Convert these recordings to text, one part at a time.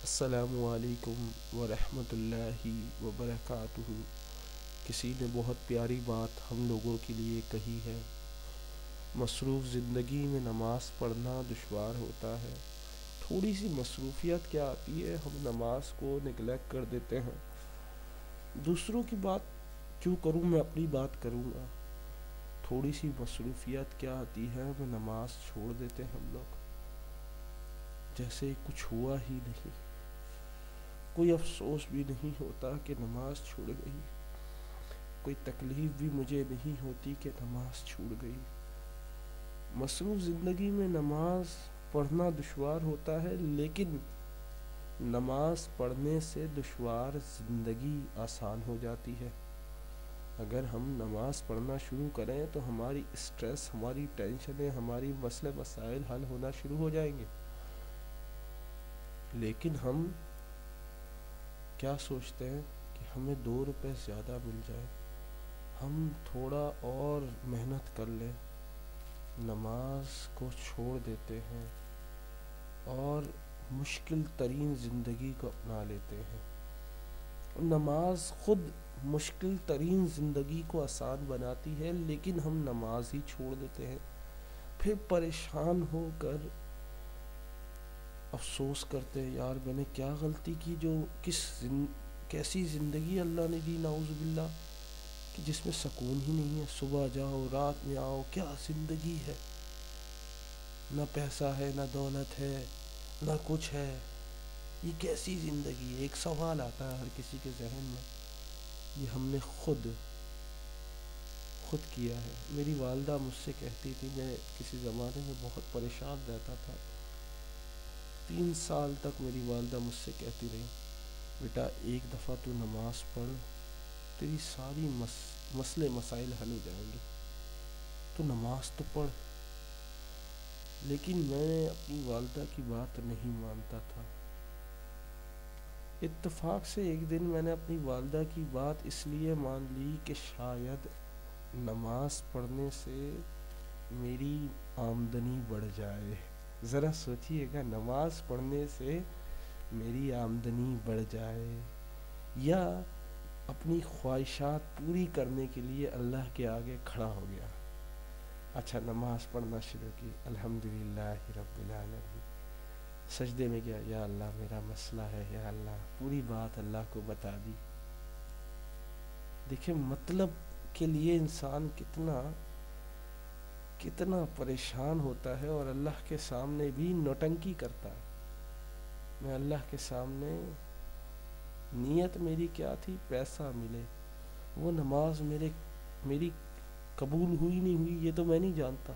السلام علیکم ورحمۃ اللہ وبرکاتہ۔ کسی نے بہت پیاری بات ہم لوگوں کے لیے کہی ہے۔ مصروف زندگی میں نماز پڑھنا دشوار ہوتا ہے۔ تھوڑی سی مصروفیت کیا آتی ہے، ہم نماز کو نگلیکٹ کر دیتے ہیں۔ دوسروں کی بات کیوں کروں، میں اپنی بات کروں گا۔ تھوڑی سی مصروفیت کیا آتی ہے، میں نماز چھوڑ دیتے ہیں ہم لوگ، جیسے کچھ ہوا ہی نہیں۔ کوئی افسوس بھی نہیں ہوتا کہ نماز چھوڑ گئی، کوئی تکلیف بھی مجھے نہیں ہوتی کہ نماز چھوڑ گئی۔ مصروف زندگی میں نماز پڑھنا دشوار ہوتا ہے، لیکن نماز پڑھنے سے دشوار زندگی آسان ہو جاتی ہے۔ اگر ہم نماز پڑھنا شروع کریں تو ہماری اسٹریس، ہماری ٹینشنیں، ہماری مسئلے مسائل حل ہونا شروع ہو جائیں گے۔ لیکن ہم کیا سوچتے ہیں کہ ہمیں 2 روپے زیادہ مل جائے، ہم تھوڑا اور محنت کر لیں، نماز کو چھوڑ دیتے ہیں اور مشکل ترین زندگی کو اپنا لیتے ہیں۔ نماز خود مشکل ترین زندگی کو آسان بناتی ہے، لیکن ہم نماز ہی چھوڑ دیتے ہیں۔ پھر پریشان ہو کر افسوس کرتے ہیں، یار میں نے کیا غلطی کی، جو کیسی زندگی اللہ نے دی، نعوذ باللہ، کہ جس میں سکون ہی نہیں ہے۔ صبح جاؤ رات میں آؤ، کیا زندگی ہے، نہ پیسہ ہے، نہ دولت ہے، نہ کچھ ہے، یہ کیسی زندگی ہے۔ ایک سوال آتا ہے ہر کسی کے ذہن میں، یہ ہم نے خود کیا ہے۔ میری والدہ مجھ سے کہتی تھی، میں کسی زمانے میں بہت پریشان رہتا تھا، 3 سال تک میری والدہ مجھ سے کہتی رہی، بیٹا ایک دفعہ تو نماز پڑھ، تیری ساری مسئلے مسائل حل ہو جائیں گے، تو نماز تو پڑھ۔ لیکن میں اپنی والدہ کی بات نہیں مانتا تھا۔ اتفاق سے ایک دن میں نے اپنی والدہ کی بات اس لیے مان لی کہ شاید نماز پڑھنے سے میری آمدنی بڑھ جائے۔ ذرا سوچئے گا، نماز پڑھنے سے میری آمدنی بڑھ جائے، یا اپنی خواہشات پوری کرنے کے لیے اللہ کے آگے کھڑا ہو گیا۔ اچھا، نماز پڑھنا شروع کی، الحمدللہ رب العالمین، سجدے میں گیا، یا اللہ میرا مسئلہ ہے، یا اللہ، پوری بات اللہ کو بتا دی۔ دیکھیں مطلب کے لیے انسان کتنا پریشان ہوتا ہے، اور اللہ کے سامنے بھی نوٹنکی کرتا ہے۔ میں اللہ کے سامنے، نیت میری کیا تھی، پیسہ ملے، وہ نماز میری قبول ہوئی نہیں ہوئی یہ تو میں نہیں جانتا،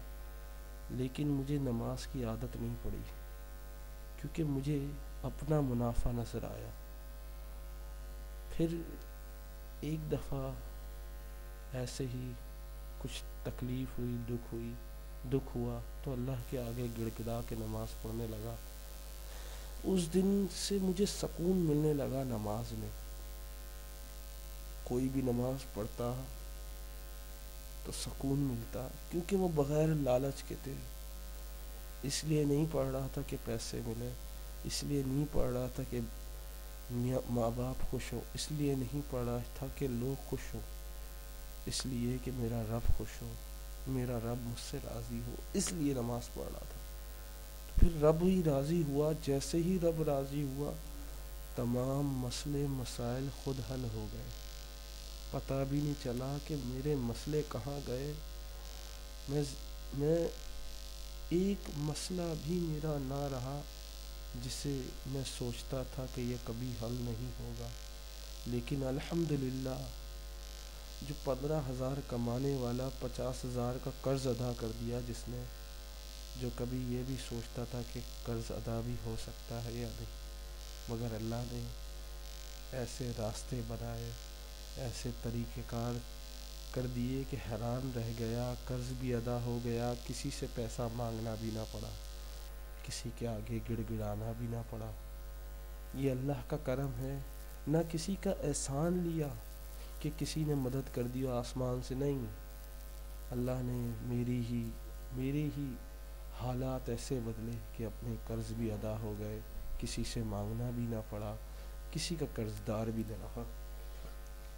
لیکن مجھے نماز کی عادت نہیں پڑی، کیونکہ مجھے اپنا منافع نظر آیا۔ پھر ایک دفعہ ایسے ہی کچھ تکلیف ہوئی، دکھ ہوا، تو اللہ کے آگے گڑ گڑا کے نماز پڑھنے لگا۔ اس دن سے مجھے سکون ملنے لگا نماز میں۔ کوئی بھی نماز پڑھتا تو سکون ملتا، کیونکہ وہ بغیر لالچ کے تھے۔ اس لیے نہیں پڑھ رہا تھا کہ پیسے ملے، اس لیے نہیں پڑھ رہا تھا کہ ماں باپ خوش ہو، اس لیے نہیں پڑھ رہا تھا کہ لوگ خوش ہو، اس لیے کہ میرا رب خوش ہو، میرا رب مجھ سے راضی ہو، اس لیے نماز پڑھ رہا تھا۔ پھر رب ہی راضی ہوا، جیسے ہی رب راضی ہوا، تمام مسئلے مسائل خود حل ہو گئے۔ پتہ بھی نہیں چلا کہ میرے مسئلے کہاں گئے۔ میں ایک مسئلہ بھی میرا نہ رہا جسے میں سوچتا تھا کہ یہ کبھی حل نہیں ہوگا۔ لیکن الحمدللہ، جو 15,000 کمانے والا 50,000 کا قرض ادا کر دیا جس نے، جو کبھی یہ بھی سوچتا تھا کہ قرض ادا بھی ہو سکتا ہے یا نہیں، مگر اللہ نے ایسے راستے بنائے، ایسے طریقہ کار کر دیے کہ حیران رہ گیا، قرض بھی ادا ہو گیا، کسی سے پیسہ مانگنا بھی نہ پڑا، کسی کے آگے گڑ گڑانا بھی نہ پڑا۔ یہ اللہ کا کرم ہے۔ نہ کسی کا احسان لیا کہ کسی نے مدد کر دی آسمان سے، نہیں، اللہ نے میرے ہی حالات ایسے بدلے کہ اپنے قرض بھی ادا ہو گئے، کسی سے مانگنا بھی نہ پڑا، کسی کا قرض دار بھی نہ رہا۔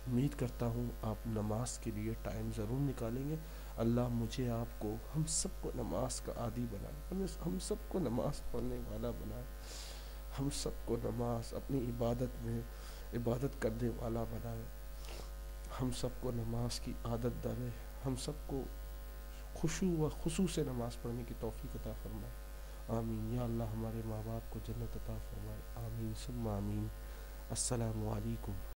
امید کرتا ہوں آپ نماز کے لیے ٹائم ضرور نکالیں گے۔ اللہ مجھے آپ کو، ہم سب کو نماز کا عادی بنائے، ہم سب کو نماز پڑھنے والا بنائے، ہم سب کو نماز اپنی عبادت میں عبادت کرنے والا بنائے، ہم سب کو نماز کی عادت ڈالے، ہم سب کو خشوع و خضوع سے نماز پڑھنے کی توفیق عطا فرمائے۔ آمین یا اللہ، ہمارے ماں باپ کو جنت عطا فرمائے، آمین ثم آمین۔ السلام علیکم۔